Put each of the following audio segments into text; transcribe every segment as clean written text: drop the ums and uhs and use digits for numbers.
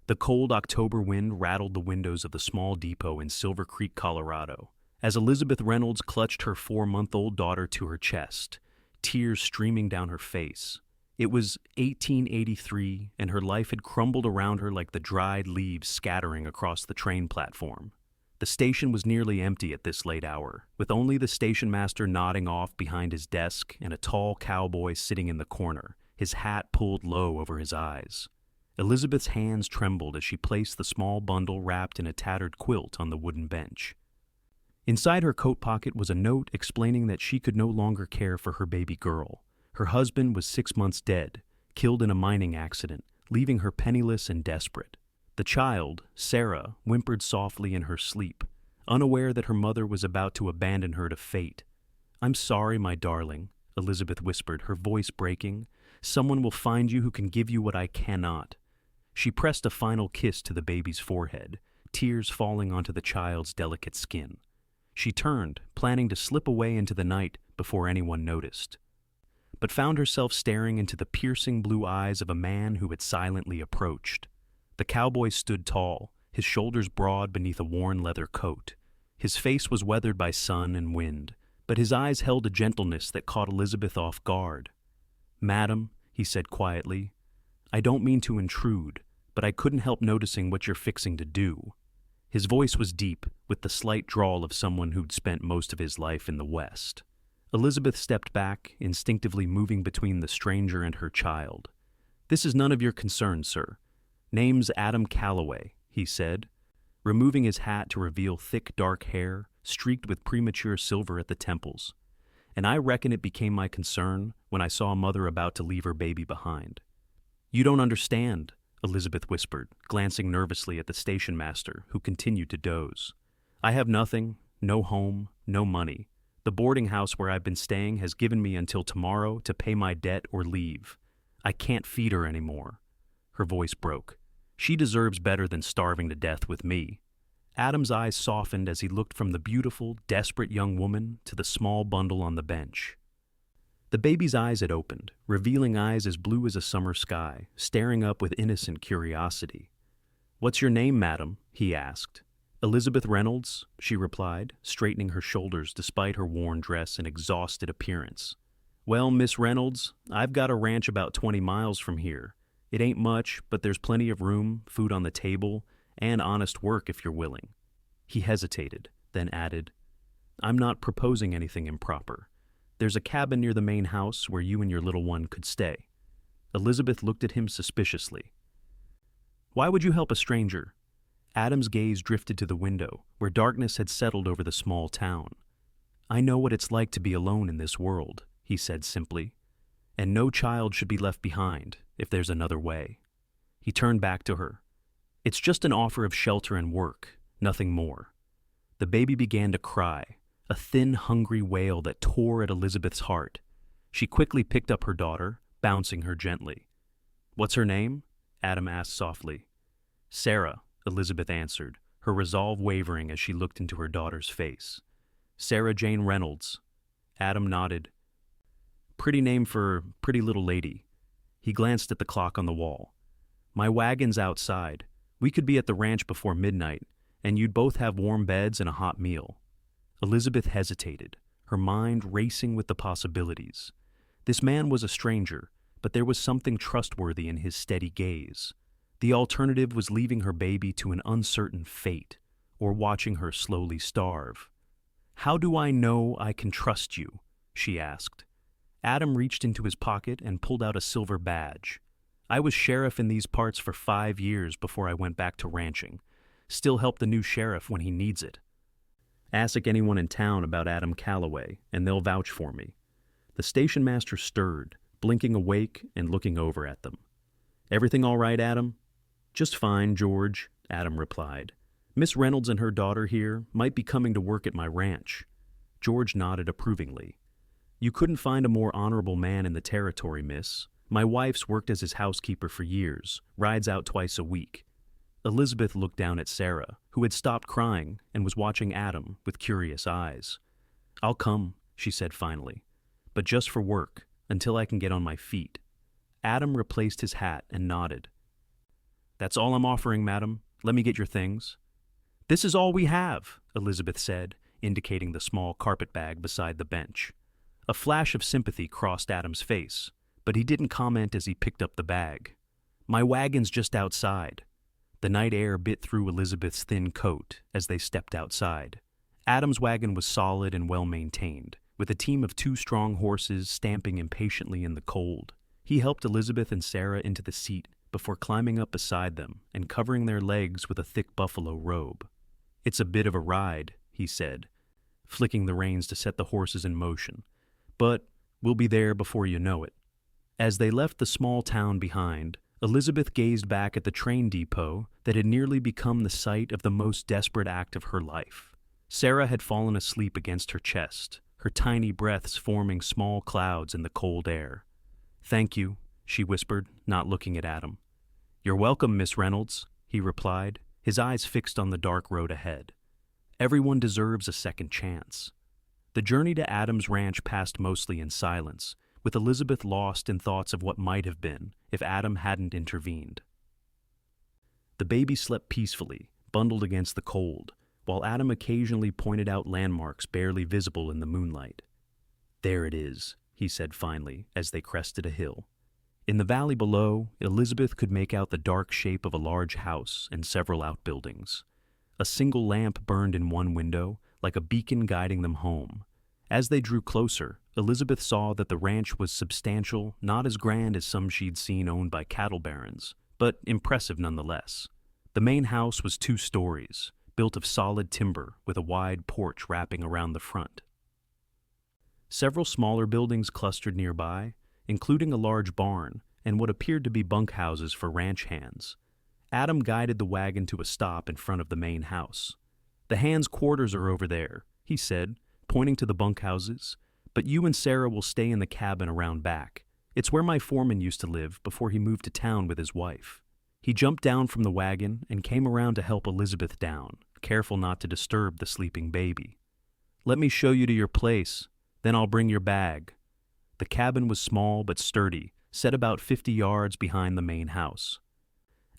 The cold October wind rattled the windows of the small depot in Silver Creek, Colorado, as Elizabeth Reynolds clutched her 4-month-old daughter to her chest, tears streaming down her face. It was 1883, and her life had crumbled around her like the dried leaves scattering across the train platform. The station was nearly empty at this late hour, with only the station master nodding off behind his desk and a tall cowboy sitting in the corner, his hat pulled low over his eyes. Elizabeth's hands trembled as she placed the small bundle wrapped in a tattered quilt on the wooden bench. Inside her coat pocket was a note explaining that she could no longer care for her baby girl. Her husband was 6 months dead, killed in a mining accident, leaving her penniless and desperate. The child, Sarah, whimpered softly in her sleep, unaware that her mother was about to abandon her to fate. "I'm sorry, my darling," Elizabeth whispered, her voice breaking. "Someone will find you who can give you what I cannot." She pressed a final kiss to the baby's forehead, tears falling onto the child's delicate skin. She turned, planning to slip away into the night before anyone noticed, but found herself staring into the piercing blue eyes of a man who had silently approached. The cowboy stood tall, his shoulders broad beneath a worn leather coat. His face was weathered by sun and wind, but his eyes held a gentleness that caught Elizabeth off guard. "Madam," he said quietly, "I don't mean to intrude, but I couldn't help noticing what you're fixing to do." His voice was deep, with the slight drawl of someone who'd spent most of his life in the West. Elizabeth stepped back, instinctively moving between the stranger and her child. "This is none of your concern, sir. Name's Adam Calloway," he said, removing his hat to reveal thick, dark hair, streaked with premature silver at the temples. "And I reckon it became my concern when I saw a mother about to leave her baby behind." "You don't understand," Elizabeth whispered, glancing nervously at the station master, who continued to doze. "I have nothing, no home, no money. The boarding house where I've been staying has given me until tomorrow to pay my debt or leave. I can't feed her anymore." Her voice broke. "She deserves better than starving to death with me." Adam's eyes softened as he looked from the beautiful, desperate young woman to the small bundle on the bench. The baby's eyes had opened, revealing eyes as blue as a summer sky, staring up with innocent curiosity. "What's your name, madam?" he asked. "Elizabeth Reynolds," she replied, straightening her shoulders despite her worn dress and exhausted appearance. "Well, Miss Reynolds, I've got a ranch about 20 miles from here. It ain't much, but there's plenty of room, food on the table, and honest work if you're willing." He hesitated, then added, "I'm not proposing anything improper. There's a cabin near the main house where you and your little one could stay." Elizabeth looked at him suspiciously. "Why would you help a stranger?" Adam's gaze drifted to the window, where darkness had settled over the small town. "I know what it's like to be alone in this world," he said simply, "and no child should be left behind if there's another way." He turned back to her. "It's just an offer of shelter and work, nothing more." The baby began to cry, a thin, hungry wail that tore at Elizabeth's heart. She quickly picked up her daughter, bouncing her gently. "What's her name?" Adam asked softly. "Sarah," Elizabeth answered, her resolve wavering as she looked into her daughter's face. "Sarah Jane Reynolds." Adam nodded. "Pretty name for pretty little lady." He glanced at the clock on the wall. "My wagon's outside. We could be at the ranch before midnight, and you'd both have warm beds and a hot meal." Elizabeth hesitated, her mind racing with the possibilities. This man was a stranger, but there was something trustworthy in his steady gaze. The alternative was leaving her baby to an uncertain fate, or watching her slowly starve. "How do I know I can trust you?" she asked. Adam reached into his pocket and pulled out a silver badge. "I was sheriff in these parts for 5 years before I went back to ranching. Still help the new sheriff when he needs it. Ask anyone in town about Adam Calloway, and they'll vouch for me." The station master stirred, blinking awake and looking over at them. "Everything all right, Adam?" "Just fine, George," Adam replied. "Miss Reynolds and her daughter here might be coming to work at my ranch." George nodded approvingly. "You couldn't find a more honorable man in the territory, miss. My wife's worked as his housekeeper for years, rides out twice a week." Elizabeth looked down at Sarah, who had stopped crying and was watching Adam with curious eyes. "I'll come," she said finally, "but just for work, until I can get on my feet." Adam replaced his hat and nodded. "That's all I'm offering, madam. Let me get your things." "This is all we have," Elizabeth said, indicating the small carpet bag beside the bench. A flash of sympathy crossed Adam's face, but he didn't comment as he picked up the bag. "My wagon's just outside." The night air bit through Elizabeth's thin coat as they stepped outside. Adam's wagon was solid and well-maintained, with a team of 2 strong horses stamping impatiently in the cold. He helped Elizabeth and Sarah into the seat before climbing up beside them and covering their legs with a thick buffalo robe. "It's a bit of a ride," he said, flicking the reins to set the horses in motion, "but we'll be there before you know it." As they left the small town behind, Elizabeth gazed back at the train depot that had nearly become the site of the most desperate act of her life. Sarah had fallen asleep against her chest, her tiny breaths forming small clouds in the cold air. "Thank you," she whispered, not looking at Adam. "You're welcome, Miss Reynolds," he replied, his eyes fixed on the dark road ahead. Everyone deserves a second chance. The journey to Adam's ranch passed mostly in silence, with Elizabeth lost in thoughts of what might have been if Adam hadn't intervened. The baby slept peacefully, bundled against the cold, while Adam occasionally pointed out landmarks barely visible in the moonlight. "There it is," he said finally, as they crested a hill. In the valley below, Elizabeth could make out the dark shape of a large house and several outbuildings. A single lamp burned in one window, like a beacon guiding them home. As they drew closer, Elizabeth saw that the ranch was substantial, not as grand as some she'd seen owned by cattle barons, but impressive nonetheless. The main house was 2 stories, built of solid timber with a wide porch wrapping around the front. Several smaller buildings clustered nearby, including a large barn and what appeared to be bunkhouses for ranch hands. Adam guided the wagon to a stop in front of the main house. "The hands' quarters are over there," he said, pointing to the bunkhouses, "but you and Sarah will stay in the cabin around back. It's where my foreman used to live before he moved to town with his wife." He jumped down from the wagon and came around to help Elizabeth down, careful not to disturb the sleeping baby. "Let me show you to your place, then I'll bring your bag." The cabin was small but sturdy, set about 50 yards behind the main house.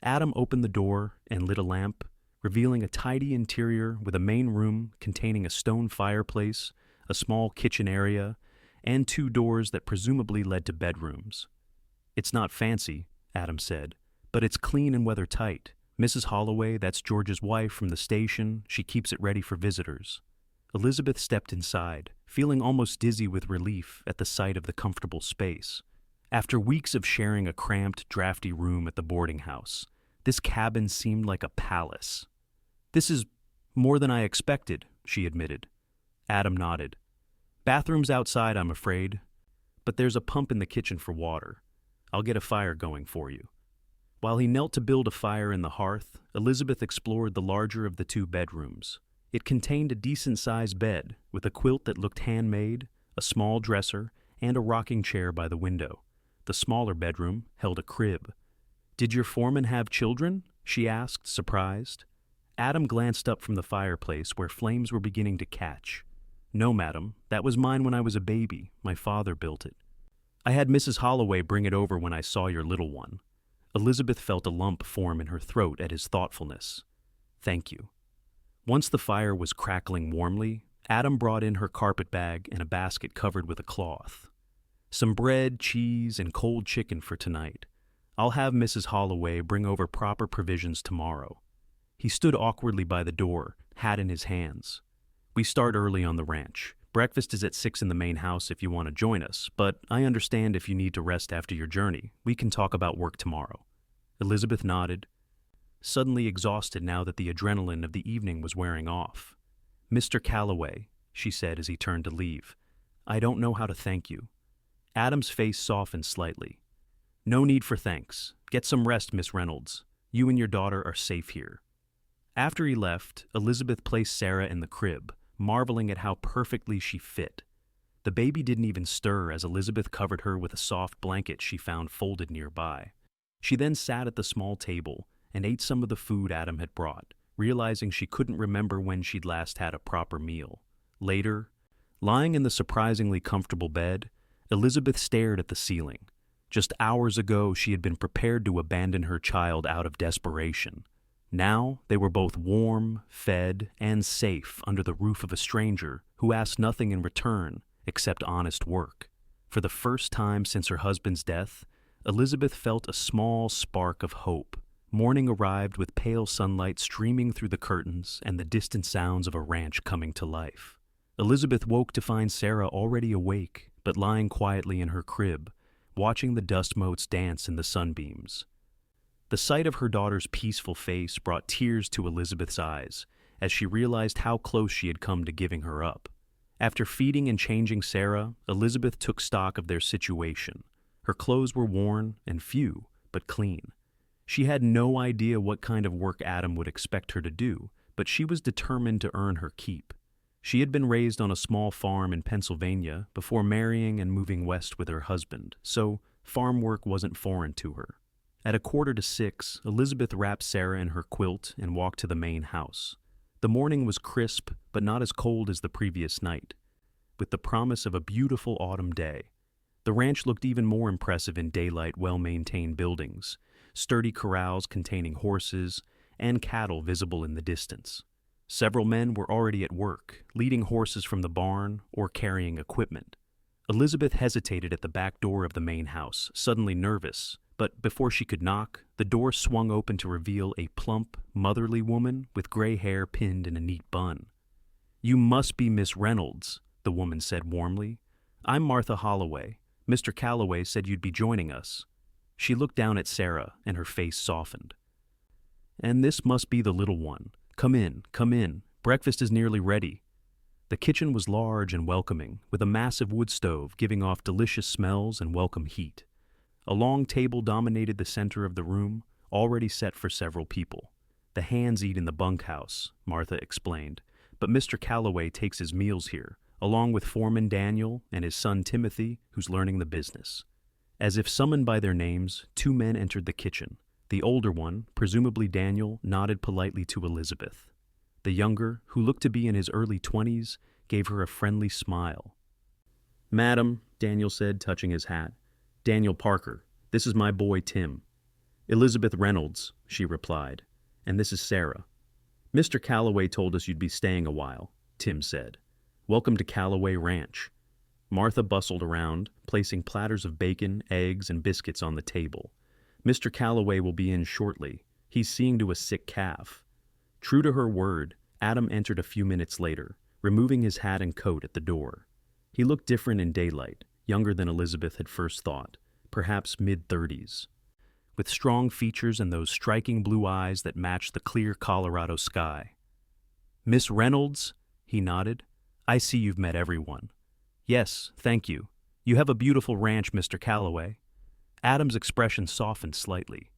Adam opened the door and lit a lamp, revealing a tidy interior with a main room containing a stone fireplace, a small kitchen area, and 2 doors that presumably led to bedrooms. "It's not fancy," Adam said, "but it's clean and weather-tight. Mrs. Holloway, that's George's wife from the station, she keeps it ready for visitors." Elizabeth stepped inside, feeling almost dizzy with relief at the sight of the comfortable space. After weeks of sharing a cramped, drafty room at the boarding house, this cabin seemed like a palace. "This is more than I expected," she admitted. Adam nodded. "Bathroom's outside, I'm afraid, but there's a pump in the kitchen for water. I'll get a fire going for you." While he knelt to build a fire in the hearth, Elizabeth explored the larger of the 2 bedrooms. It contained a decent-sized bed with a quilt that looked handmade, a small dresser, and a rocking chair by the window. The smaller bedroom held a crib. "Did your foreman have children?" she asked, surprised. Adam glanced up from the fireplace where flames were beginning to catch. "No, madam, that was mine when I was a baby. My father built it. I had Mrs. Holloway bring it over when I saw your little one." Elizabeth felt a lump form in her throat at his thoughtfulness. "Thank you." Once the fire was crackling warmly, Adam brought in her carpet bag and a basket covered with a cloth. "Some bread, cheese, and cold chicken for tonight. I'll have Mrs. Holloway bring over proper provisions tomorrow." He stood awkwardly by the door, hat in his hands. "We start early on the ranch. Breakfast is at 6 in the main house if you want to join us, but I understand if you need to rest after your journey. We can talk about work tomorrow." Elizabeth nodded, suddenly exhausted now that the adrenaline of the evening was wearing off. "Mr. Calloway," she said as he turned to leave, "I don't know how to thank you." Adam's face softened slightly. "No need for thanks. Get some rest, Miss Reynolds. You and your daughter are safe here." After he left, Elizabeth placed Sarah in the crib, marveling at how perfectly she fit. The baby didn't even stir as Elizabeth covered her with a soft blanket she found folded nearby. She then sat at the small table and ate some of the food Adam had brought, realizing she couldn't remember when she'd last had a proper meal. Later, lying in the surprisingly comfortable bed, Elizabeth stared at the ceiling. Just hours ago, she had been prepared to abandon her child out of desperation. Now, they were both warm, fed, and safe under the roof of a stranger who asked nothing in return except honest work. For the first time since her husband's death, Elizabeth felt a small spark of hope. Morning arrived with pale sunlight streaming through the curtains and the distant sounds of a ranch coming to life. Elizabeth woke to find Sarah already awake, but lying quietly in her crib, watching the dust motes dance in the sunbeams. The sight of her daughter's peaceful face brought tears to Elizabeth's eyes as she realized how close she had come to giving her up. After feeding and changing Sarah, Elizabeth took stock of their situation. Her clothes were worn and few, but clean. She had no idea what kind of work Adam would expect her to do, but she was determined to earn her keep. She had been raised on a small farm in Pennsylvania before marrying and moving west with her husband, so farm work wasn't foreign to her. At 5:45, Elizabeth wrapped Sarah in her quilt and walked to the main house. The morning was crisp, but not as cold as the previous night, with the promise of a beautiful autumn day. The ranch looked even more impressive in daylight, well-maintained buildings, sturdy corrals containing horses, and cattle visible in the distance. Several men were already at work, leading horses from the barn or carrying equipment. Elizabeth hesitated at the back door of the main house, suddenly nervous, but before she could knock, the door swung open to reveal a plump, motherly woman with gray hair pinned in a neat bun. "You must be Miss Reynolds," the woman said warmly. "I'm Martha Holloway. Mr. Calloway said you'd be joining us." She looked down at Sarah, and her face softened. "And this must be the little one. Come in, come in. Breakfast is nearly ready." The kitchen was large and welcoming, with a massive wood stove giving off delicious smells and welcome heat. A long table dominated the center of the room, already set for several people. "The hands eat in the bunkhouse," Martha explained, "but Mr. Calloway takes his meals here, along with foreman Daniel and his son Timothy, who's learning the business." As if summoned by their names, two men entered the kitchen. The older one, presumably Daniel, nodded politely to Elizabeth. The younger, who looked to be in his early 20s, gave her a friendly smile. "Madam," Daniel said, touching his hat. "Daniel Parker. This is my boy Tim." "Elizabeth Reynolds," she replied. "And this is Sarah." "Mr. Calloway told us you'd be staying a while," Tim said. "Welcome to Calloway Ranch." Martha bustled around, placing platters of bacon, eggs, and biscuits on the table. "Mr. Calloway will be in shortly. He's seeing to a sick calf." True to her word, Adam entered a few minutes later, removing his hat and coat at the door. He looked different in daylight, younger than Elizabeth had first thought, perhaps mid-30s. With strong features and those striking blue eyes that matched the clear Colorado sky. "Miss Reynolds?" he nodded. "I see you've met everyone." "Yes, thank you. You have a beautiful ranch, Mr. Calloway." Adam's expression softened slightly.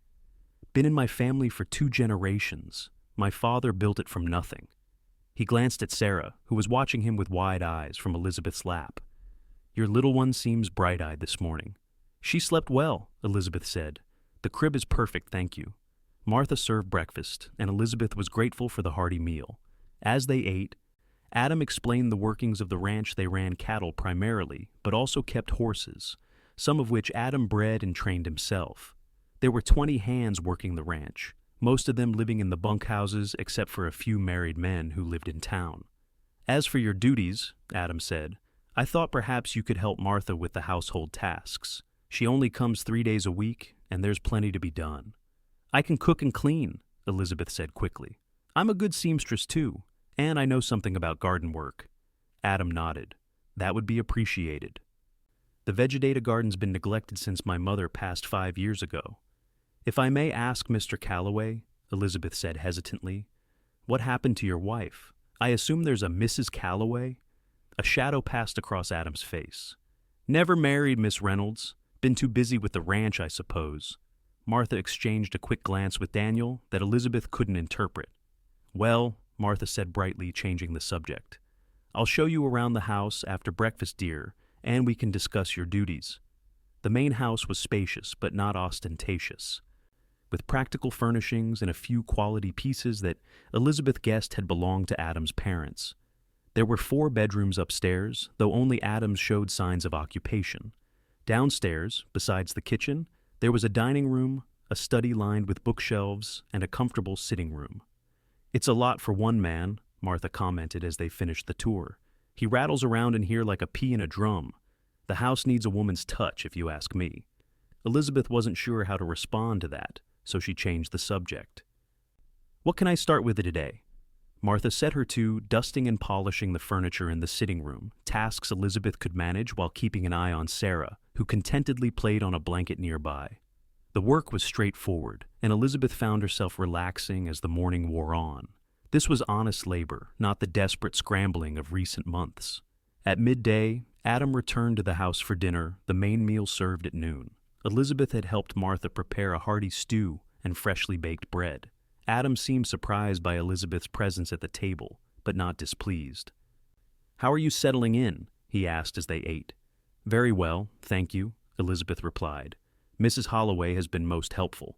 "Been in my family for 2 generations. My father built it from nothing." He glanced at Sarah, who was watching him with wide eyes from Elizabeth's lap. "Your little one seems bright-eyed this morning." "She slept well," Elizabeth said. "The crib is perfect, thank you." Martha served breakfast, and Elizabeth was grateful for the hearty meal. As they ate, Adam explained the workings of the ranch. They ran cattle primarily, but also kept horses, some of which Adam bred and trained himself. There were 20 hands working the ranch, most of them living in the bunkhouses except for a few married men who lived in town. "As for your duties," Adam said, "I thought perhaps you could help Martha with the household tasks. She only comes 3 days a week, and there's plenty to be done." "I can cook and clean," Elizabeth said quickly. "I'm a good seamstress too, and I know something about garden work." Adam nodded. "That would be appreciated." "The vegetative garden's been neglected since my mother passed 5 years ago." "If I may ask, Mr. Calloway," Elizabeth said hesitantly, "what happened to your wife? I assume there's a Mrs. Calloway?" A shadow passed across Adam's face. "Never married, Miss Reynolds. Been too busy with the ranch, I suppose." Martha exchanged a quick glance with Daniel that Elizabeth couldn't interpret. "Well," Martha said brightly, changing the subject, "I'll show you around the house after breakfast, dear, and we can discuss your duties." The main house was spacious but not ostentatious, with practical furnishings and a few quality pieces that Elizabeth guessed had belonged to Adam's parents. There were 4 bedrooms upstairs, though only Adam's showed signs of occupation. Downstairs, besides the kitchen, there was a dining room, a study lined with bookshelves, and a comfortable sitting room. "It's a lot for one man," Martha commented as they finished the tour. "He rattles around in here like a pea in a drum. The house needs a woman's touch, if you ask me." Elizabeth wasn't sure how to respond to that, so she changed the subject. "What can I start with today?" Martha set her to dusting and polishing the furniture in the sitting room, tasks Elizabeth could manage while keeping an eye on Sarah, who contentedly played on a blanket nearby. The work was straightforward, and Elizabeth found herself relaxing as the morning wore on. This was honest labor, not the desperate scrambling of recent months. At midday, Adam returned to the house for dinner, the main meal served at noon. Elizabeth had helped Martha prepare a hearty stew and freshly baked bread. Adam seemed surprised by Elizabeth's presence at the table, but not displeased. "How are you settling in?" he asked as they ate. "Very well, thank you," Elizabeth replied. "Mrs. Holloway has been most helpful."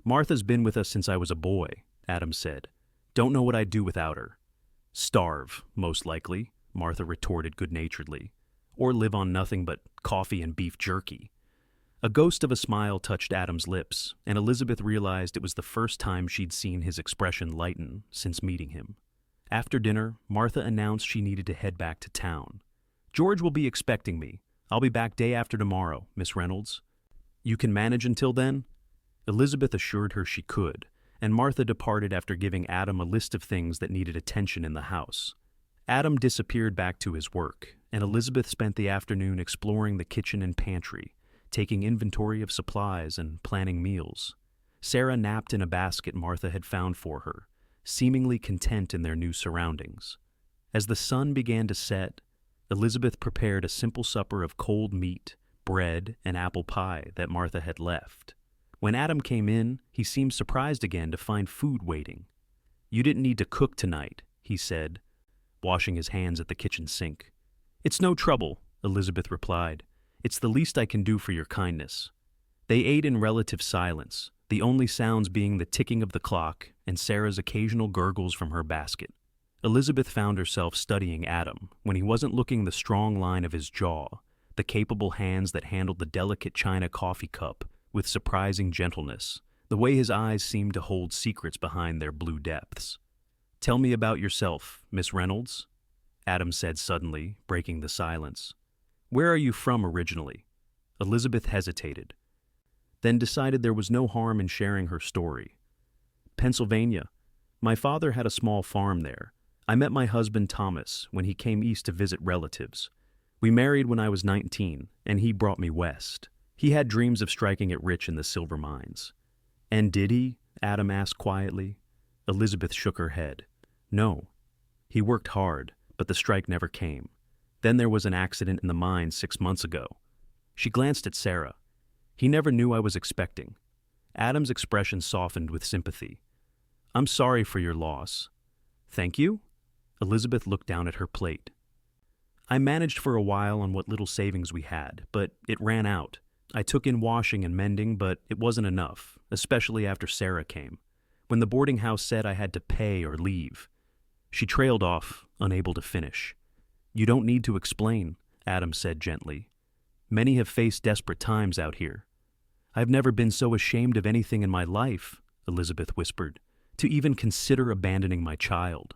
"Martha's been with us since I was a boy," Adam said. "Don't know what I'd do without her." "Starve, most likely," Martha retorted good-naturedly. "Or live on nothing but coffee and beef jerky." A ghost of a smile touched Adam's lips, and Elizabeth realized it was the first time she'd seen his expression lighten since meeting him. After dinner, Martha announced she needed to head back to town. "George will be expecting me. I'll be back day after tomorrow, Miss Reynolds." "You can manage until then?" Elizabeth assured her she could, and Martha departed after giving Adam a list of things that needed attention in the house. Adam disappeared back to his work, and Elizabeth spent the afternoon exploring the kitchen and pantry, taking inventory of supplies and planning meals. Sarah napped in a basket Martha had found for her, seemingly content in their new surroundings. As the sun began to set, Elizabeth prepared a simple supper of cold meat, bread, and apple pie that Martha had left. When Adam came in, he seemed surprised again to find food waiting. "You didn't need to cook tonight," he said, washing his hands at the kitchen sink. "It's no trouble," Elizabeth replied. "It's the least I can do for your kindness." They ate in relative silence, the only sounds being the ticking of the clock and Sarah's occasional gurgles from her basket. Elizabeth found herself studying Adam when he wasn't looking the strong line of his jaw, the capable hands that handled the delicate china coffee cup with surprising gentleness, the way his eyes seemed to hold secrets behind their blue depths. "Tell me about yourself, Miss Reynolds," Adam said suddenly, breaking the silence. "Where are you from originally?" Elizabeth hesitated, then decided there was no harm in sharing her story. "Pennsylvania. My father had a small farm there. I met my husband Thomas when he came east to visit relatives. We married when I was 19, and he brought me west. He had dreams of striking it rich in the silver mines." "And did he?" Adam asked quietly. Elizabeth shook her head. "No. He worked hard, but the strike never came. Then there was an accident in the mine 6 months ago." She glanced at Sarah. "He never knew I was expecting." Adam's expression softened with sympathy. "I'm sorry for your loss." "Thank you?" Elizabeth looked down at her plate. "I managed for a while on what little savings we had, but it ran out. I took in washing and mending, but it wasn't enough, especially after Sarah came. When the boarding house said I had to pay or leave." She trailed off, unable to finish. "You don't need to explain," Adam said gently. "Many have faced desperate times out here." "I've never been so ashamed of anything in my life," Elizabeth whispered, "to even consider abandoning my child."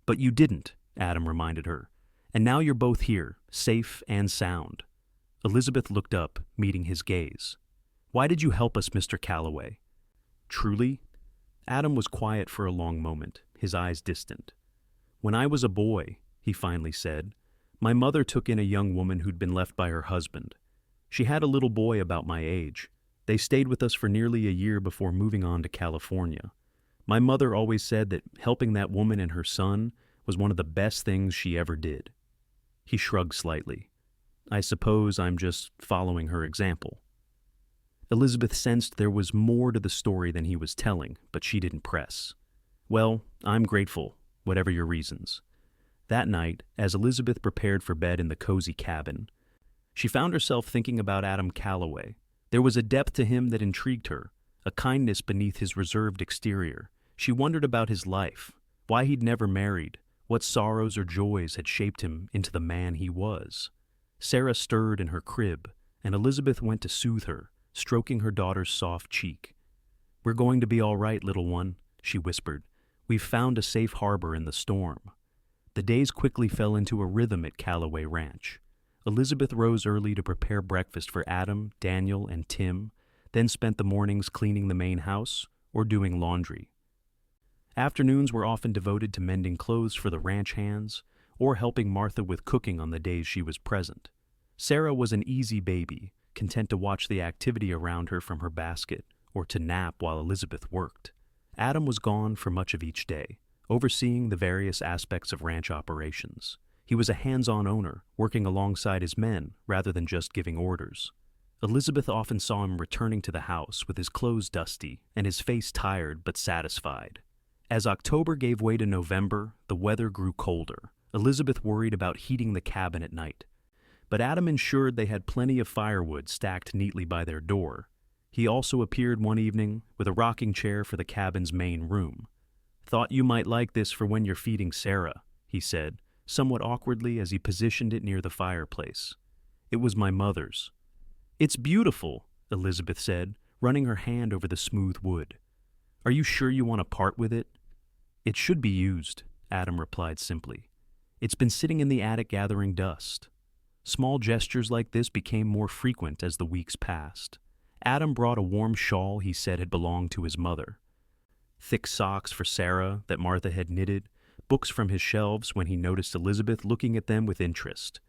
"But you didn't," Adam reminded her. "And now you're both here, safe and sound." Elizabeth looked up, meeting his gaze. "Why did you help us, Mr. Calloway?" "Truly?" Adam was quiet for a long moment, his eyes distant. "When I was a boy," he finally said, "my mother took in a young woman who'd been left by her husband. She had a little boy about my age. They stayed with us for nearly a year before moving on to California. My mother always said that helping that woman and her son was one of the best things she ever did." He shrugged slightly. "I suppose I'm just following her example." Elizabeth sensed there was more to the story than he was telling, but she didn't press. "Well, I'm grateful, whatever your reasons." That night, as Elizabeth prepared for bed in the cozy cabin, she found herself thinking about Adam Calloway. There was a depth to him that intrigued her, a kindness beneath his reserved exterior. She wondered about his life, why he'd never married, what sorrows or joys had shaped him into the man he was. Sarah stirred in her crib, and Elizabeth went to soothe her, stroking her daughter's soft cheek. "We're going to be all right, little one," she whispered. "We've found a safe harbor in the storm." The days quickly fell into a rhythm at Calloway Ranch. Elizabeth rose early to prepare breakfast for Adam, Daniel, and Tim, then spent the mornings cleaning the main house or doing laundry. Afternoons were often devoted to mending clothes for the ranch hands or helping Martha with cooking on the days she was present. Sarah was an easy baby, content to watch the activity around her from her basket or to nap while Elizabeth worked. Adam was gone for much of each day, overseeing the various aspects of ranch operations. He was a hands-on owner, working alongside his men rather than just giving orders. Elizabeth often saw him returning to the house with his clothes dusty and his face tired but satisfied. As October gave way to November, the weather grew colder. Elizabeth worried about heating the cabin at night. But Adam ensured they had plenty of firewood stacked neatly by their door. He also appeared one evening with a rocking chair for the cabin's main room. "Thought you might like this for when you're feeding Sarah," he said, somewhat awkwardly as he positioned it near the fireplace. "It was my mother's." "It's beautiful," Elizabeth said, running her hand over the smooth wood. "Are you sure you want to part with it?" "It should be used," Adam replied simply. "It's been sitting in the attic gathering dust." Small gestures like this became more frequent as the weeks passed. Adam brought a warm shawl he said had belonged to his mother. Thick socks for Sarah that Martha had knitted, books from his shelves when he noticed Elizabeth looking at them with interest.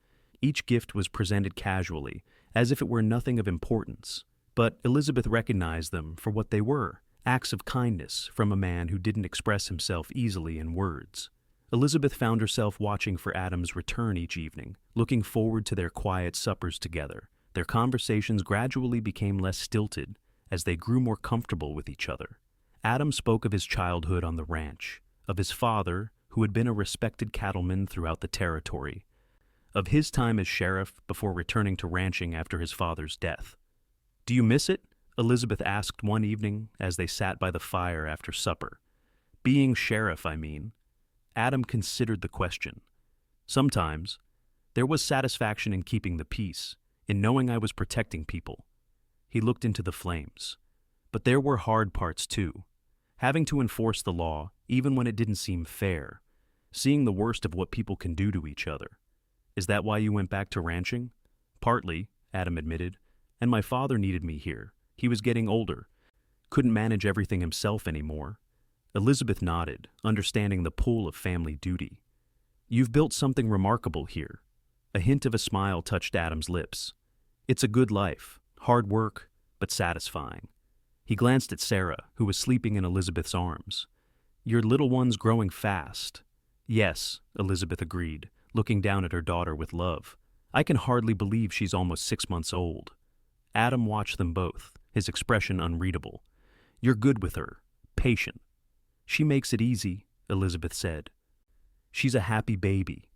Each gift was presented casually, as if it were nothing of importance, but Elizabeth recognized them for what they were, acts of kindness from a man who didn't express himself easily in words. Elizabeth found herself watching for Adam's return each evening, looking forward to their quiet suppers together. Their conversations gradually became less stilted as they grew more comfortable with each other. Adam spoke of his childhood on the ranch, of his father, who had been a respected cattleman throughout the territory, of his time as sheriff before returning to ranching after his father's death. "Do you miss it?" Elizabeth asked one evening as they sat by the fire after supper. "Being sheriff, I mean." Adam considered the question. "Sometimes. There was satisfaction in keeping the peace, in knowing I was protecting people." He looked into the flames. "But there were hard parts too. Having to enforce the law, even when it didn't seem fair. Seeing the worst of what people can do to each other. Is that why you went back to ranching?" "Partly," Adam admitted. "And my father needed me here. He was getting older. Couldn't manage everything himself anymore." Elizabeth nodded, understanding the pull of family duty. "You've built something remarkable here." A hint of a smile touched Adam's lips. "It's a good life, hard work, but satisfying." He glanced at Sarah, who was sleeping in Elizabeth's arms. "Your little one's growing fast." "Yes," Elizabeth agreed, looking down at her daughter with love. "I can hardly believe she's almost 6 months old." Adam watched them both, his expression unreadable. "You're good with her, patient." "She makes it easy," Elizabeth said. "She's a happy baby."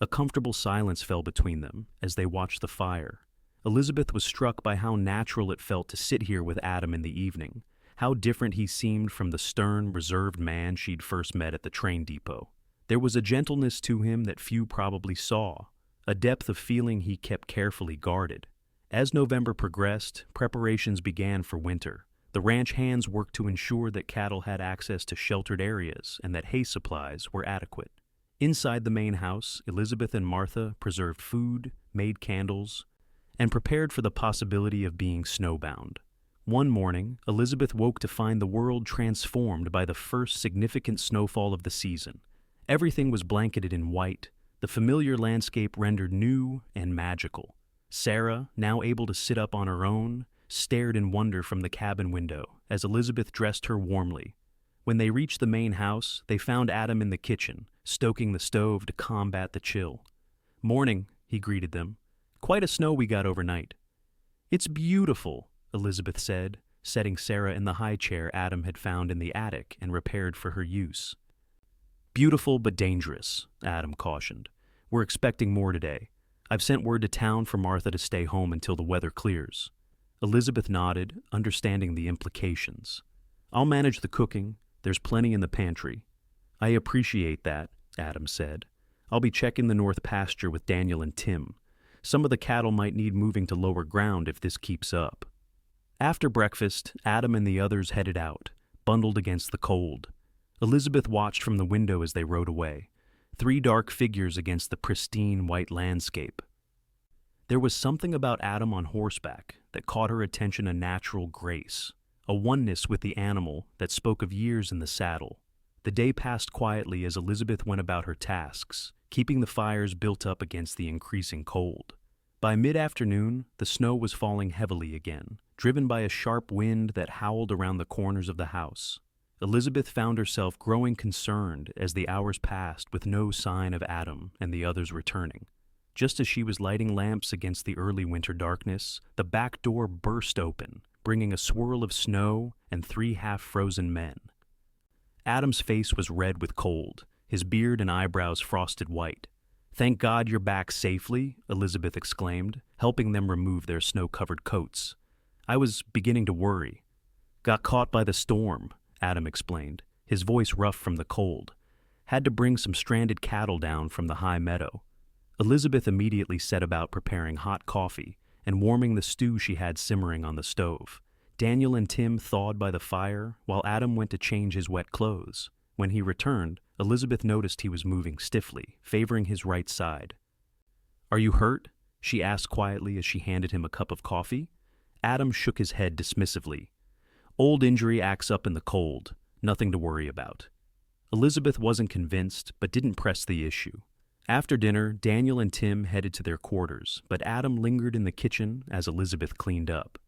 A comfortable silence fell between them as they watched the fire. Elizabeth was struck by how natural it felt to sit here with Adam in the evening, how different he seemed from the stern, reserved man she'd first met at the train depot. There was a gentleness to him that few probably saw, a depth of feeling he kept carefully guarded. As November progressed, preparations began for winter. The ranch hands worked to ensure that cattle had access to sheltered areas and that hay supplies were adequate. Inside the main house, Elizabeth and Martha preserved food, made candles, and prepared for the possibility of being snowbound. One morning, Elizabeth woke to find the world transformed by the first significant snowfall of the season. Everything was blanketed in white, the familiar landscape rendered new and magical. Sarah, now able to sit up on her own, stared in wonder from the cabin window as Elizabeth dressed her warmly. When they reached the main house, they found Adam in the kitchen, stoking the stove to combat the chill. "Morning," he greeted them. "Quite a snow we got overnight." "It's beautiful," Elizabeth said, setting Sarah in the high chair Adam had found in the attic and repaired for her use. "Beautiful but dangerous," Adam cautioned. "We're expecting more today. I've sent word to town for Martha to stay home until the weather clears." Elizabeth nodded, understanding the implications. "I'll manage the cooking. There's plenty in the pantry." "I appreciate that," Adam said. "I'll be checking the north pasture with Daniel and Tim. Some of the cattle might need moving to lower ground if this keeps up. After breakfast, Adam and the others headed out, bundled against the cold. Elizabeth watched from the window as they rode away, 3 dark figures against the pristine white landscape. There was something about Adam on horseback that caught her attention, a natural grace, a oneness with the animal that spoke of years in the saddle. The day passed quietly as Elizabeth went about her tasks, keeping the fires built up against the increasing cold. By mid-afternoon, the snow was falling heavily again, driven by a sharp wind that howled around the corners of the house. Elizabeth found herself growing concerned as the hours passed with no sign of Adam and the others returning. Just as she was lighting lamps against the early winter darkness, the back door burst open, bringing a swirl of snow and 3 half-frozen men. Adam's face was red with cold, his beard and eyebrows frosted white. "Thank God you're back safely," Elizabeth exclaimed, helping them remove their snow-covered coats. "I was beginning to worry." "Got caught by the storm," Adam explained, his voice rough from the cold. "Had to bring some stranded cattle down from the high meadow." Elizabeth immediately set about preparing hot coffee and warming the stew she had simmering on the stove. Daniel and Tim thawed by the fire, while Adam went to change his wet clothes. When he returned, Elizabeth noticed he was moving stiffly, favoring his right side. "Are you hurt?" she asked quietly as she handed him a cup of coffee. Adam shook his head dismissively. "Old injury acts up in the cold. Nothing to worry about." Elizabeth wasn't convinced, but didn't press the issue. After dinner, Daniel and Tim headed to their quarters, but Adam lingered in the kitchen as Elizabeth cleaned up.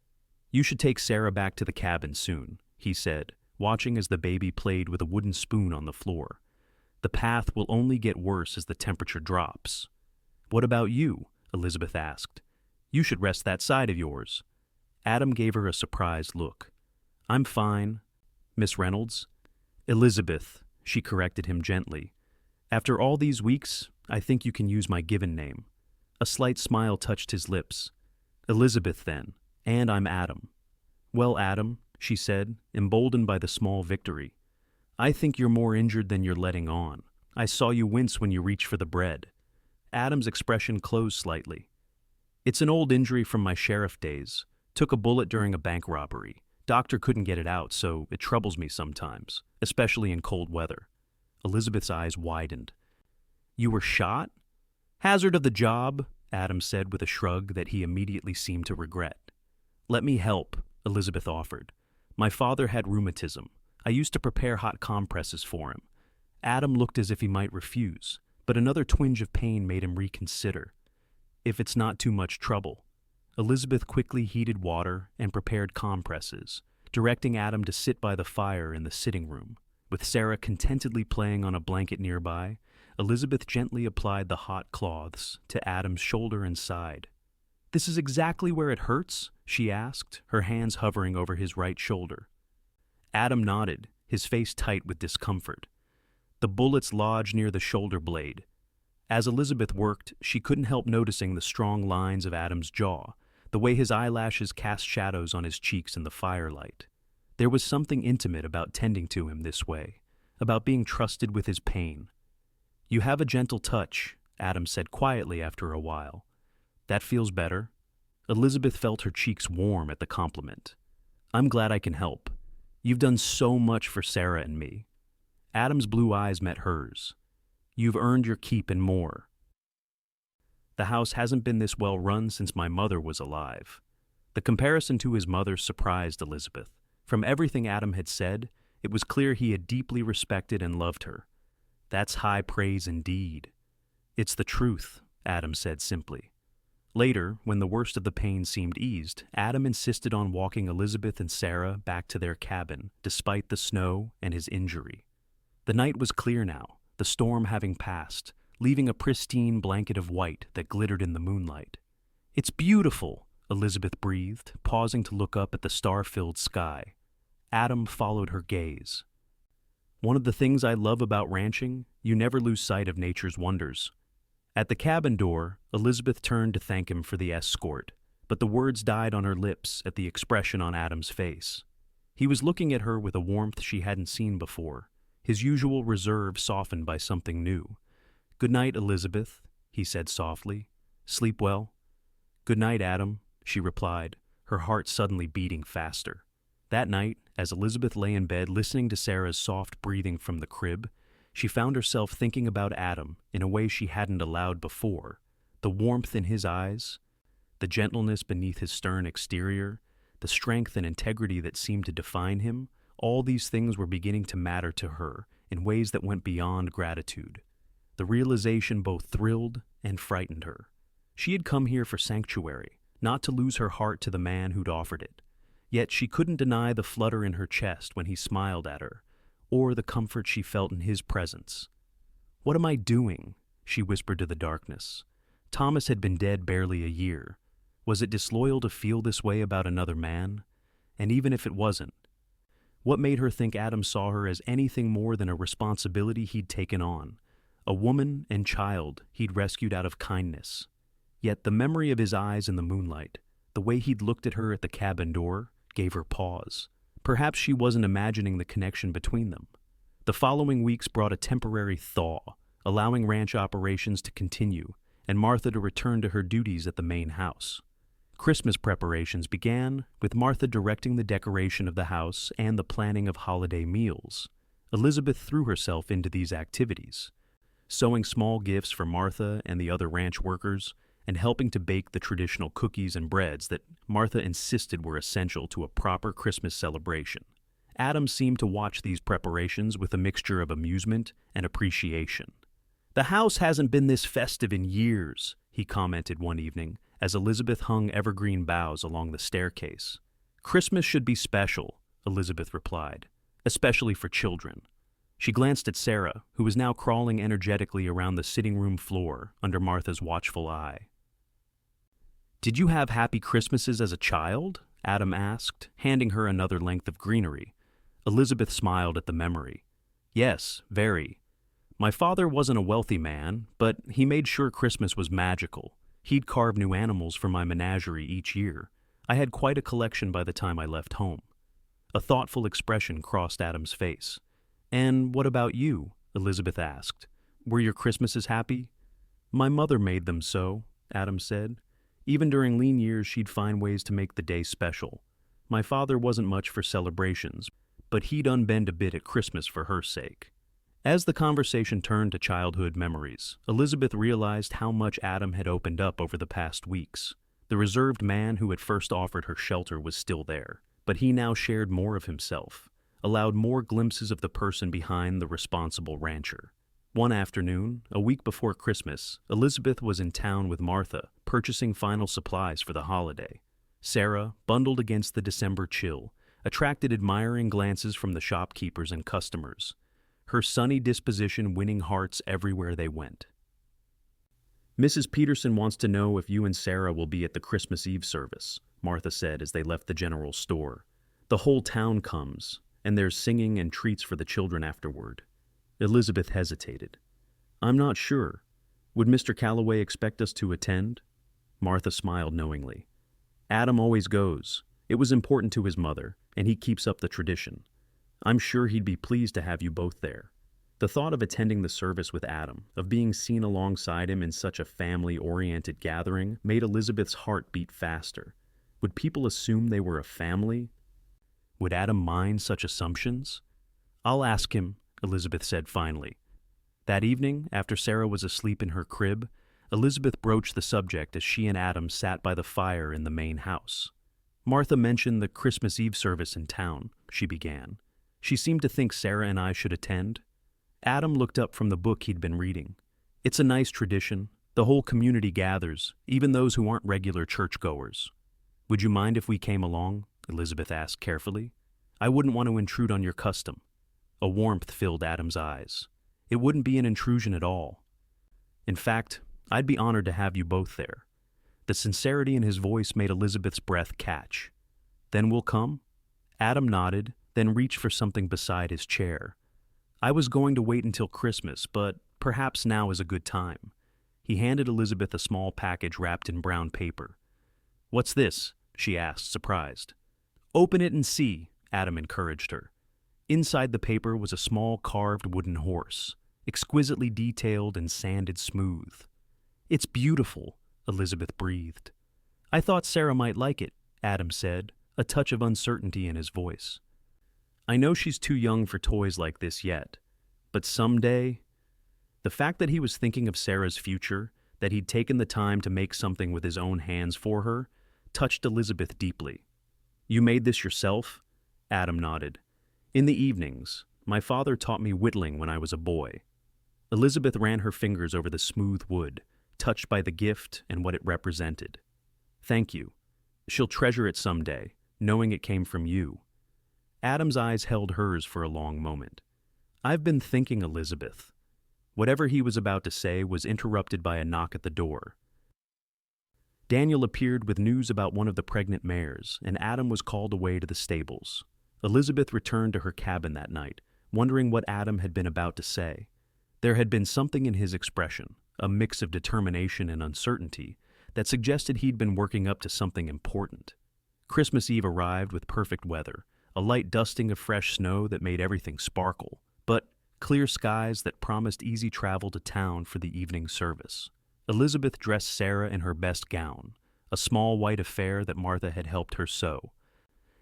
"You should take Sarah back to the cabin soon," he said, watching as the baby played with a wooden spoon on the floor. "The path will only get worse as the temperature drops." "What about you?" Elizabeth asked. "You should rest that side of yours." Adam gave her a surprised look. "I'm fine, Miss Reynolds." "Elizabeth," she corrected him gently. "After all these weeks, I think you can use my given name." A slight smile touched his lips. "Elizabeth, then, and I'm Adam." "Well, Adam," she said, emboldened by the small victory, "I think you're more injured than you're letting on. I saw you wince when you reached for the bread." Adam's expression closed slightly. "It's an old injury from my sheriff days. Took a bullet during a bank robbery. Doctor couldn't get it out, so it troubles me sometimes, especially in cold weather." Elizabeth's eyes widened. "You were shot?" "Hazard of the job," Adam said with a shrug that he immediately seemed to regret. "Let me help," Elizabeth offered. "My father had rheumatism. I used to prepare hot compresses for him." Adam looked as if he might refuse, but another twinge of pain made him reconsider. "If it's not too much trouble." Elizabeth quickly heated water and prepared compresses, directing Adam to sit by the fire in the sitting room. With Sarah contentedly playing on a blanket nearby, Elizabeth gently applied the hot cloths to Adam's shoulder and side. "This is exactly where it hurts?" she asked, her hands hovering over his right shoulder. Adam nodded, his face tight with discomfort. The bullets lodged near the shoulder blade. As Elizabeth worked, she couldn't help noticing the strong lines of Adam's jaw, the way his eyelashes cast shadows on his cheeks in the firelight. There was something intimate about tending to him this way, about being trusted with his pain. "You have a gentle touch," Adam said quietly after a while. "That feels better." Elizabeth felt her cheeks warm at the compliment. "I'm glad I can help. You've done so much for Sarah and me." Adam's blue eyes met hers. "You've earned your keep and more." "The house hasn't been this well run since my mother was alive." The comparison to his mother surprised Elizabeth. From everything Adam had said, it was clear he had deeply respected and loved her. "That's high praise indeed." "It's the truth," Adam said simply. Later, when the worst of the pain seemed eased, Adam insisted on walking Elizabeth and Sarah back to their cabin, despite the snow and his injury. The night was clear now, the storm having passed, leaving a pristine blanket of white that glittered in the moonlight. "It's beautiful," Elizabeth breathed, pausing to look up at the star-filled sky. Adam followed her gaze. "One of the things I love about ranching, you never lose sight of nature's wonders." At the cabin door, Elizabeth turned to thank him for the escort, but the words died on her lips at the expression on Adam's face. He was looking at her with a warmth she hadn't seen before, his usual reserve softened by something new. "Good night, Elizabeth," he said softly. "Sleep well." "Good night, Adam," she replied, her heart suddenly beating faster. That night, as Elizabeth lay in bed listening to Sarah's soft breathing from the crib, she found herself thinking about Adam in a way she hadn't allowed before. The warmth in his eyes, the gentleness beneath his stern exterior, the strength and integrity that seemed to define him, all these things were beginning to matter to her in ways that went beyond gratitude. The realization both thrilled and frightened her. She had come here for sanctuary, not to lose her heart to the man who'd offered it. Yet she couldn't deny the flutter in her chest when he smiled at her, or the comfort she felt in his presence. "What am I doing?" she whispered to the darkness. Thomas had been dead barely a year. Was it disloyal to feel this way about another man? And even if it wasn't, what made her think Adam saw her as anything more than a responsibility he'd taken on, a woman and child he'd rescued out of kindness? Yet the memory of his eyes in the moonlight, the way he'd looked at her at the cabin door, gave her pause. Perhaps she wasn't imagining the connection between them. The following weeks brought a temporary thaw, allowing ranch operations to continue and Martha to return to her duties at the main house. Christmas preparations began, with Martha directing the decoration of the house and the planning of holiday meals. Elizabeth threw herself into these activities, sewing small gifts for Martha and the other ranch workers, and helping to bake the traditional cookies and breads that Martha insisted were essential to a proper Christmas celebration. Adam seemed to watch these preparations with a mixture of amusement and appreciation. "The house hasn't been this festive in years," he commented one evening, as Elizabeth hung evergreen boughs along the staircase. "Christmas should be special," Elizabeth replied, "especially for children." She glanced at Sarah, who was now crawling energetically around the sitting room floor under Martha's watchful eye. "Did you have happy Christmases as a child?" Adam asked, handing her another length of greenery. Elizabeth smiled at the memory. "Yes, very. My father wasn't a wealthy man, but he made sure Christmas was magical. He'd carve new animals for my menagerie each year. I had quite a collection by the time I left home." A thoughtful expression crossed Adam's face. "And what about you?" Elizabeth asked. "Were your Christmases happy?" "My mother made them so," Adam said. "Even during lean years, she'd find ways to make the day special. My father wasn't much for celebrations, but he'd unbend a bit at Christmas for her sake." As the conversation turned to childhood memories, Elizabeth realized how much Adam had opened up over the past weeks. The reserved man who had first offered her shelter was still there, but he now shared more of himself, allowed more glimpses of the person behind the responsible rancher. One afternoon, a week before Christmas, Elizabeth was in town with Martha, purchasing final supplies for the holiday. Sarah, bundled against the December chill, attracted admiring glances from the shopkeepers and customers, her sunny disposition winning hearts everywhere they went. "Mrs. Peterson wants to know if you and Sarah will be at the Christmas Eve service," Martha said as they left the general store. "The whole town comes, and there's singing and treats for the children afterward." Elizabeth hesitated. "I'm not sure. Would Mr. Calloway expect us to attend?" Martha smiled knowingly. "Adam always goes. It was important to his mother, and he keeps up the tradition. I'm sure he'd be pleased to have you both there." The thought of attending the service with Adam, of being seen alongside him in such a family-oriented gathering, made Elizabeth's heart beat faster. Would people assume they were a family? Would Adam mind such assumptions? "I'll ask him," Elizabeth said finally. That evening, after Sarah was asleep in her crib, Elizabeth broached the subject as she and Adam sat by the fire in the main house. "Martha mentioned the Christmas Eve service in town," she began. "She seemed to think Sarah and I should attend." Adam looked up from the book he'd been reading. "It's a nice tradition. The whole community gathers, even those who aren't regular churchgoers." "Would you mind if we came along?" Elizabeth asked carefully. "I wouldn't want to intrude on your custom." A warmth filled Adam's eyes. "It wouldn't be an intrusion at all. In fact, I'd be honored to have you both there." The sincerity in his voice made Elizabeth's breath catch. "Then we'll come?" Adam nodded, then reached for something beside his chair. "I was going to wait until Christmas, but perhaps now is a good time." He handed Elizabeth a small package wrapped in brown paper. "What's this?" she asked, surprised. "Open it and see," Adam encouraged her. Inside the paper was a small carved wooden horse, exquisitely detailed and sanded smooth. "It's beautiful," Elizabeth breathed. I thought Sarah might like it, Adam said, a touch of uncertainty in his voice. I know she's too young for toys like this yet, but someday... The fact that he was thinking of Sarah's future, that he'd taken the time to make something with his own hands for her, touched Elizabeth deeply. You made this yourself? Adam nodded. In the evenings, my father taught me whittling when I was a boy. Elizabeth ran her fingers over the smooth wood, touched by the gift and what it represented. Thank you. She'll treasure it someday, knowing it came from you. Adam's eyes held hers for a long moment. I've been thinking, Elizabeth. Whatever he was about to say was interrupted by a knock at the door. Daniel appeared with news about one of the pregnant mares, and Adam was called away to the stables. Elizabeth returned to her cabin that night, wondering what Adam had been about to say. There had been something in his expression, a mix of determination and uncertainty, that suggested he'd been working up to something important. Christmas Eve arrived with perfect weather, a light dusting of fresh snow that made everything sparkle, but clear skies that promised easy travel to town for the evening service. Elizabeth dressed Sarah in her best gown, a small white affair that Martha had helped her sew,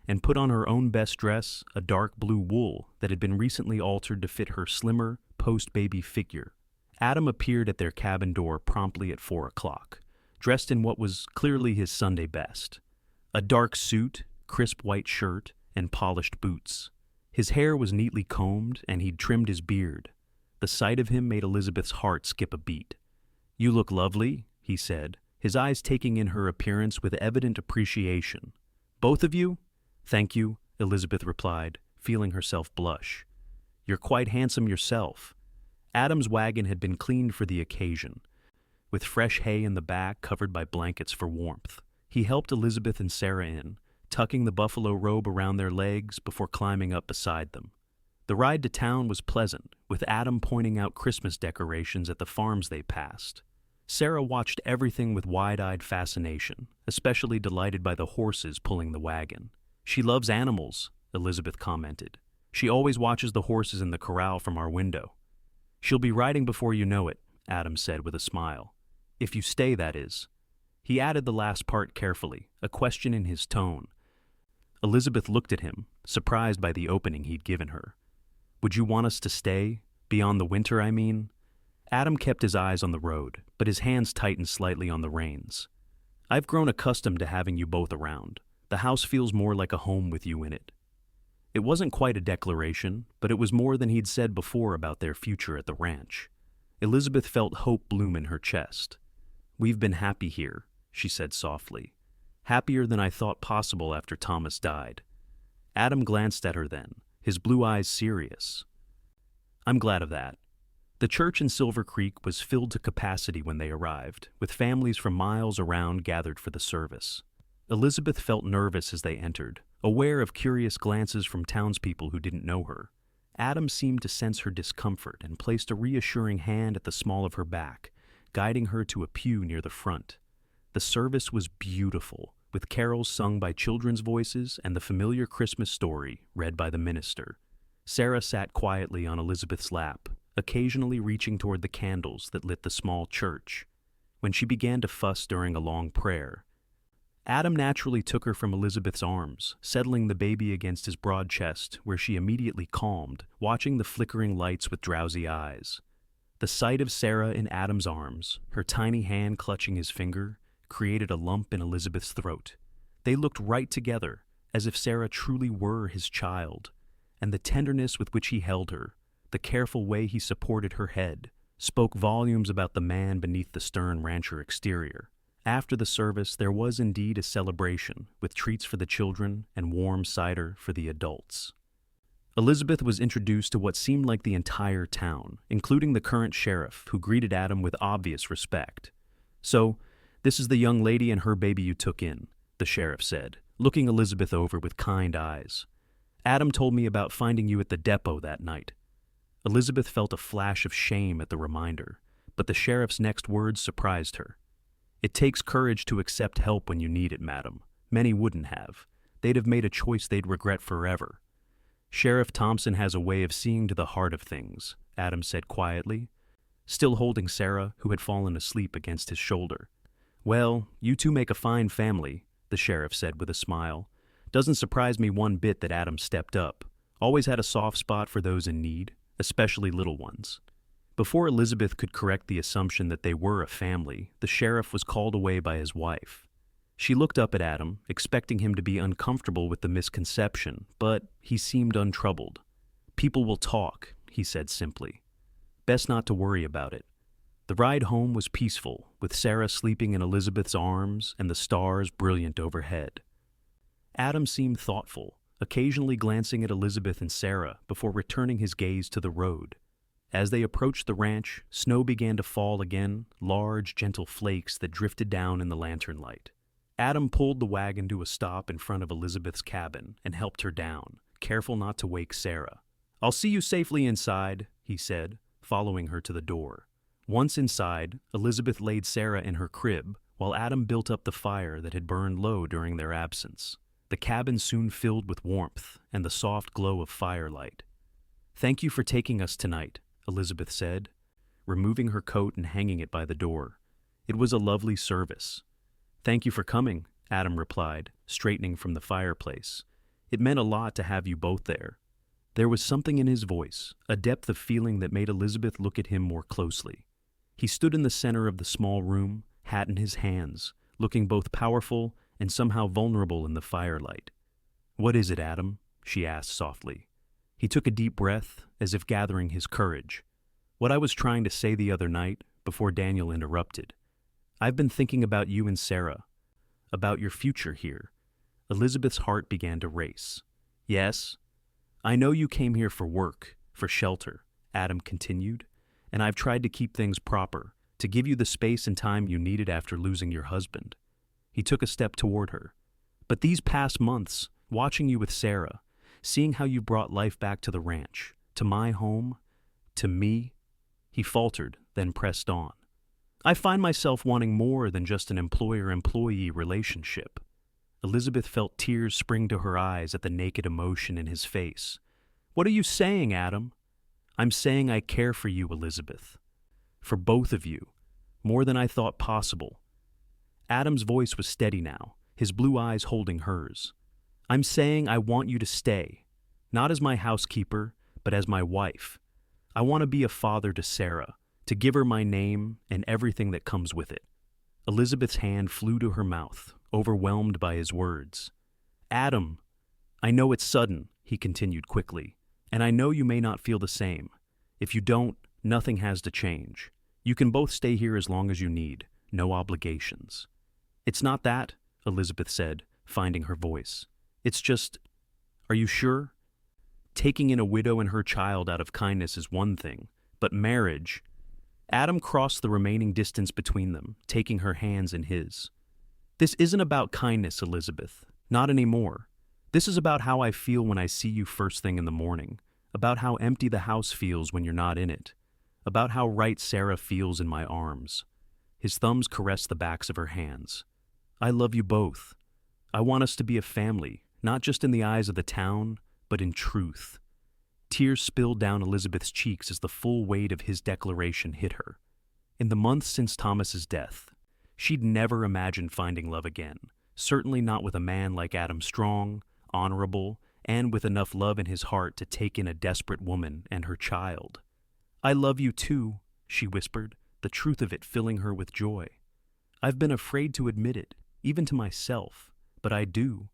and put on her own best dress, a dark blue wool that had been recently altered to fit her slimmer, post-baby figure. Adam appeared at their cabin door promptly at 4 o'clock, dressed in what was clearly his Sunday best. A dark suit, crisp white shirt, and polished boots. His hair was neatly combed, and he'd trimmed his beard. The sight of him made Elizabeth's heart skip a beat. You look lovely, he said, his eyes taking in her appearance with evident appreciation. Both of you? Thank you, Elizabeth replied, feeling herself blush. You're quite handsome yourself. Adam's wagon had been cleaned for the occasion, with fresh hay in the back covered by blankets for warmth. He helped Elizabeth and Sarah in, tucking the buffalo robe around their legs before climbing up beside them. The ride to town was pleasant, with Adam pointing out Christmas decorations at the farms they passed. Sarah watched everything with wide-eyed fascination, especially delighted by the horses pulling the wagon. She loves animals, Elizabeth commented. She always watches the horses in the corral from our window. She'll be riding before you know it, Adam said with a smile. If you stay, that is. He added the last part carefully, a question in his tone. Elizabeth looked at him, surprised by the opening he'd given her. Would you want us to stay? Beyond the winter, I mean? Adam kept his eyes on the road, but his hands tightened slightly on the reins. I've grown accustomed to having you both around. The house feels more like a home with you in it. It wasn't quite a declaration, but it was more than he'd said before about their future at the ranch. Elizabeth felt hope bloom in her chest. We've been happy here, she said softly. Happier than I thought possible after Thomas died. Adam glanced at her then, his blue eyes serious. I'm glad of that. The church in Silver Creek was filled to capacity when they arrived, with families from miles around gathered for the service. Elizabeth felt nervous as they entered, aware of curious glances from townspeople who didn't know her. Adam seemed to sense her discomfort and placed a reassuring hand at the small of her back, guiding her to a pew near the front. The service was beautiful, with carols sung by children's voices and the familiar Christmas story read by the minister. Sarah sat quietly on Elizabeth's lap, occasionally reaching toward the candles that lit the small church. When she began to fuss during a long prayer, Adam naturally took her from Elizabeth's arms, settling the baby against his broad chest, where she immediately calmed, watching the flickering lights with drowsy eyes. The sight of Sarah in Adam's arms, her tiny hand clutching his finger, created a lump in Elizabeth's throat. They looked right together, as if Sarah truly were his child, and the tenderness with which he held her, the careful way he supported her head, spoke volumes about the man beneath the stern rancher exterior. After the service, there was indeed a celebration, with treats for the children and warm cider for the adults. Elizabeth was introduced to what seemed like the entire town, including the current sheriff, who greeted Adam with obvious respect. So, this is the young lady and her baby you took in, the sheriff said, looking Elizabeth over with kind eyes. Adam told me about finding you at the depot that night. Elizabeth felt a flash of shame at the reminder, but the sheriff's next words surprised her. It takes courage to accept help when you need it, madam. Many wouldn't have. They'd have made a choice they'd regret forever. Sheriff Thompson has a way of seeing to the heart of things, Adam said quietly, still holding Sarah, who had fallen asleep against his shoulder. "Well, you two make a fine family," the sheriff said with a smile. "Doesn't surprise me one bit that Adam stepped up. Always had a soft spot for those in need, especially little ones." Before Elizabeth could correct the assumption that they were a family, the sheriff was called away by his wife. She looked up at Adam, expecting him to be uncomfortable with the misconception, but he seemed untroubled. "People will talk," he said simply. "Best not to worry about it." The ride home was peaceful, with Sarah sleeping in Elizabeth's arms and the stars brilliant overhead. Adam seemed thoughtful, occasionally glancing at Elizabeth and Sarah before returning his gaze to the road. As they approached the ranch, snow began to fall again, large, gentle flakes that drifted down in the lantern light. Adam pulled the wagon to a stop in front of Elizabeth's cabin and helped her down, careful not to wake Sarah. "I'll see you safely inside," he said, following her to the door. Once inside, Elizabeth laid Sarah in her crib, while Adam built up the fire that had burned low during their absence. The cabin soon filled with warmth and the soft glow of firelight. "Thank you for taking us tonight," Elizabeth said, removing her coat and hanging it by the door. "It was a lovely service." "Thank you for coming," Adam replied, straightening from the fireplace. "It meant a lot to have you both there." There was something in his voice, a depth of feeling that made Elizabeth look at him more closely. He stood in the center of the small room, hat in his hands, looking both powerful and somehow vulnerable in the firelight. "What is it, Adam?" she asked softly. He took a deep breath, as if gathering his courage. "What I was trying to say the other night, before Daniel interrupted. I've been thinking about you and Sarah, about your future here." Elizabeth's heart began to race. "Yes? I know you came here for work, for shelter," Adam continued, "and I've tried to keep things proper, to give you the space and time you needed after losing your husband." He took a step toward her. "But these past months, watching you with Sarah, seeing how you brought life back to the ranch, to my home, to me," he faltered, then pressed on. "I find myself wanting more than just an employer-employee relationship." Elizabeth felt tears spring to her eyes at the naked emotion in his face. "What are you saying, Adam?" "I'm saying I care for you, Elizabeth. For both of you, more than I thought possible." Adam's voice was steady now, his blue eyes holding hers. "I'm saying I want you to stay, not as my housekeeper, but as my wife. I want to be a father to Sarah, to give her my name and everything that comes with it." Elizabeth's hand flew to her mouth, overwhelmed by his words. "Adam, I know it's sudden," he continued quickly, "and I know you may not feel the same. If you don't, nothing has to change. You can both stay here as long as you need, no obligations." "It's not that," Elizabeth said, finding her voice. "It's just, are you sure? Taking in a widow and her child out of kindness is one thing, but marriage—" Adam crossed the remaining distance between them, taking her hands in his. "This isn't about kindness, Elizabeth. Not anymore. This is about how I feel when I see you first thing in the morning, about how empty the house feels when you're not in it, about how right Sarah feels in my arms." His thumbs caressed the backs of her hands. "I love you both. I want us to be a family, not just in the eyes of the town, but in truth." Tears spilled down Elizabeth's cheeks as the full weight of his declaration hit her. In the months since Thomas's death, she'd never imagined finding love again, certainly not with a man like Adam, strong, honorable, and with enough love in his heart to take in a desperate woman and her child. "I love you too," she whispered, the truth of it filling her with joy. "I've been afraid to admit it, even to myself, but I do."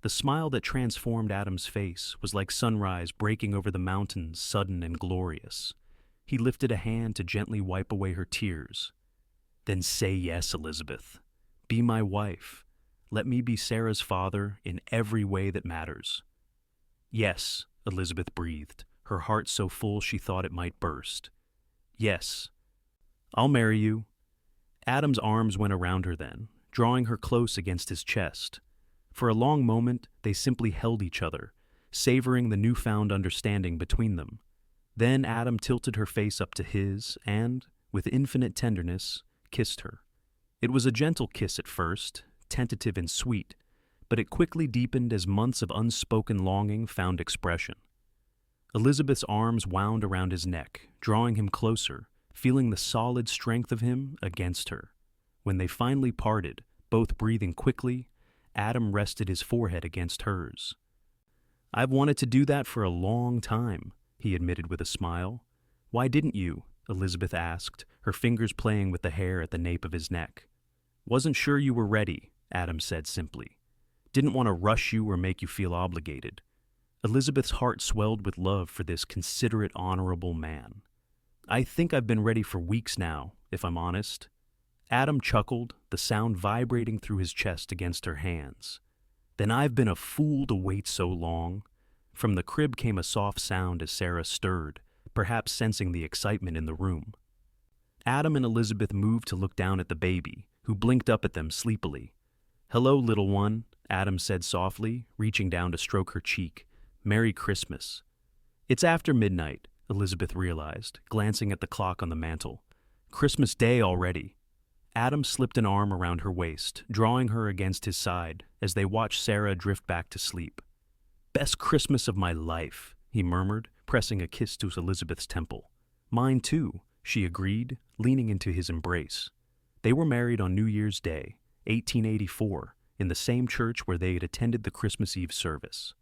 The smile that transformed Adam's face was like sunrise breaking over the mountains, sudden and glorious. He lifted a hand to gently wipe away her tears. "Then say yes, Elizabeth. Be my wife. Let me be Sarah's father in every way that matters." "Yes," Elizabeth breathed, her heart so full she thought it might burst. "Yes. I'll marry you." Adam's arms went around her then, drawing her close against his chest. For a long moment, they simply held each other, savoring the newfound understanding between them. Then Adam tilted her face up to his and, with infinite tenderness, kissed her. It was a gentle kiss at first, tentative and sweet, but it quickly deepened as months of unspoken longing found expression. Elizabeth's arms wound around his neck, drawing him closer, feeling the solid strength of him against her. When they finally parted, both breathing quickly, Adam rested his forehead against hers. "I've wanted to do that for a long time," he admitted with a smile. "Why didn't you?" Elizabeth asked, her fingers playing with the hair at the nape of his neck. "Wasn't sure you were ready," Adam said simply. "Didn't want to rush you or make you feel obligated." Elizabeth's heart swelled with love for this considerate, honorable man. "I think I've been ready for weeks now, if I'm honest." Adam chuckled, the sound vibrating through his chest against her hands. "Then I've been a fool to wait so long." From the crib came a soft sound as Sarah stirred, perhaps sensing the excitement in the room. Adam and Elizabeth moved to look down at the baby, who blinked up at them sleepily. "Hello, little one," Adam said softly, reaching down to stroke her cheek. "Merry Christmas." "It's after midnight," Elizabeth realized, glancing at the clock on the mantel. "Christmas Day already." Adam slipped an arm around her waist, drawing her against his side as they watched Sarah drift back to sleep. "Best Christmas of my life," he murmured, pressing a kiss to Elizabeth's temple. "Mine too," she agreed, leaning into his embrace. They were married on New Year's Day, 1884, in the same church where they had attended the Christmas Eve service.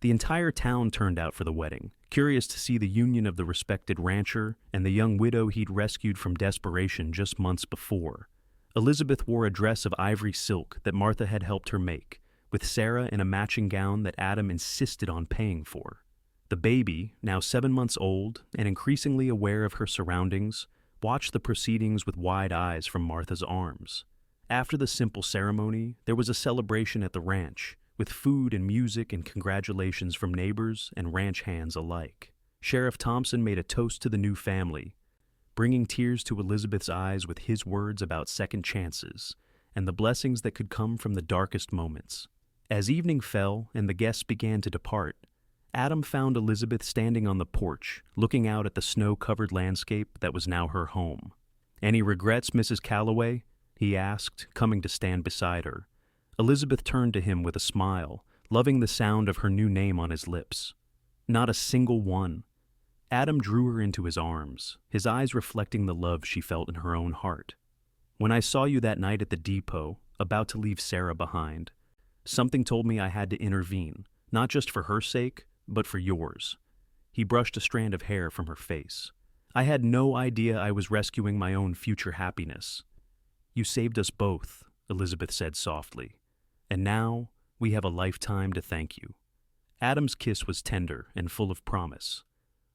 The entire town turned out for the wedding, curious to see the union of the respected rancher and the young widow he'd rescued from desperation just months before. Elizabeth wore a dress of ivory silk that Martha had helped her make, with Sarah in a matching gown that Adam insisted on paying for. The baby, now 7 months old and increasingly aware of her surroundings, watched the proceedings with wide eyes from Martha's arms. After the simple ceremony, there was a celebration at the ranch, with food and music and congratulations from neighbors and ranch hands alike. Sheriff Thompson made a toast to the new family, bringing tears to Elizabeth's eyes with his words about second chances and the blessings that could come from the darkest moments. As evening fell and the guests began to depart, Adam found Elizabeth standing on the porch, looking out at the snow-covered landscape that was now her home. "Any regrets, Mrs. Calloway?" he asked, coming to stand beside her. Elizabeth turned to him with a smile, loving the sound of her new name on his lips. "Not a single one." Adam drew her into his arms, his eyes reflecting the love she felt in her own heart. "When I saw you that night at the depot, about to leave Sarah behind, something told me I had to intervene, not just for her sake, but for yours." He brushed a strand of hair from her face. "I had no idea I was rescuing my own future happiness." "You saved us both," Elizabeth said softly. "And now we have a lifetime to thank you." Adam's kiss was tender and full of promise.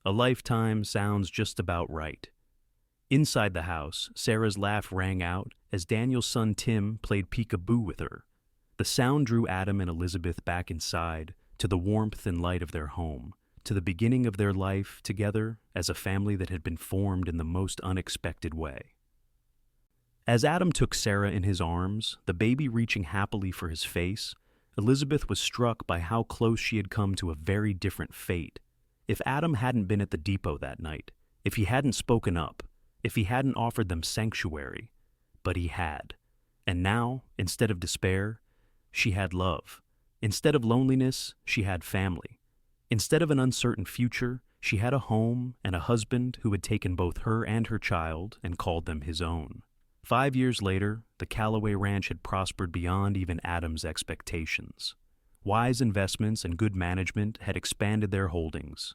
A lifetime sounds just about right. Inside the house, Sarah's laugh rang out as Daniel's son Tim played peekaboo with her. The sound drew Adam and Elizabeth back inside, to the warmth and light of their home, to the beginning of their life together as a family that had been formed in the most unexpected way. As Adam took Sarah in his arms, the baby reaching happily for his face, Elizabeth was struck by how close she had come to a very different fate. If Adam hadn't been at the depot that night, if he hadn't spoken up, if he hadn't offered them sanctuary, but he had. And now, instead of despair, she had love. Instead of loneliness, she had family. Instead of an uncertain future, she had a home and a husband who had taken both her and her child and called them his own. 5 years later, the Calloway Ranch had prospered beyond even Adam's expectations. Wise investments and good management had expanded their holdings,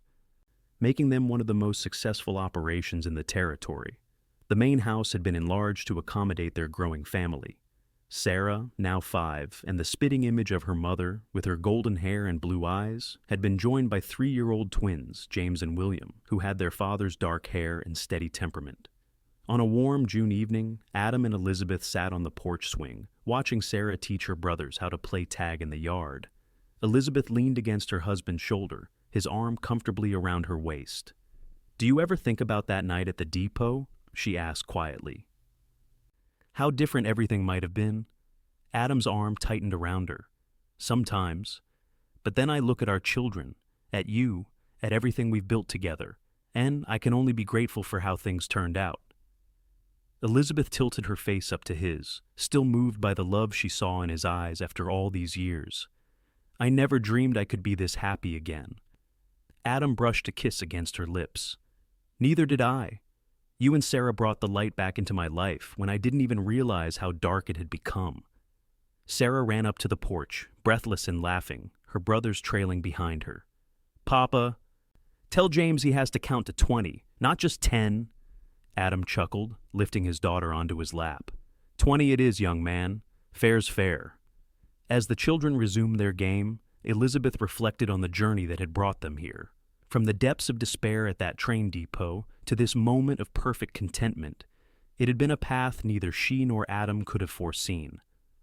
making them one of the most successful operations in the territory. The main house had been enlarged to accommodate their growing family. Sarah, now 5, and the spitting image of her mother, with her golden hair and blue eyes, had been joined by 3-year-old twins, James and William, who had their father's dark hair and steady temperament. On a warm June evening, Adam and Elizabeth sat on the porch swing, watching Sarah teach her brothers how to play tag in the yard. Elizabeth leaned against her husband's shoulder, his arm comfortably around her waist. "Do you ever think about that night at the depot?" she asked quietly. How different everything might have been. Adam's arm tightened around her. "Sometimes. But then I look at our children, at you, at everything we've built together, and I can only be grateful for how things turned out." Elizabeth tilted her face up to his, still moved by the love she saw in his eyes after all these years. "I never dreamed I could be this happy again." Adam brushed a kiss against her lips. "Neither did I. You and Sarah brought the light back into my life when I didn't even realize how dark it had become. Sarah ran up to the porch, breathless and laughing, her brothers trailing behind her. Papa, tell James he has to count to 20, not just 10. Adam chuckled, lifting his daughter onto his lap. 20 it is, young man. Fair's fair. As the children resumed their game, Elizabeth reflected on the journey that had brought them here. From the depths of despair at that train depot to this moment of perfect contentment, it had been a path neither she nor Adam could have foreseen.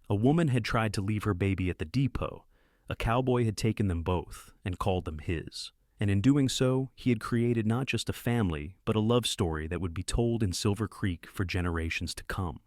A woman had tried to leave her baby at the depot. A cowboy had taken them both and called them his. And in doing so, he had created not just a family, but a love story that would be told in Silver Creek for generations to come.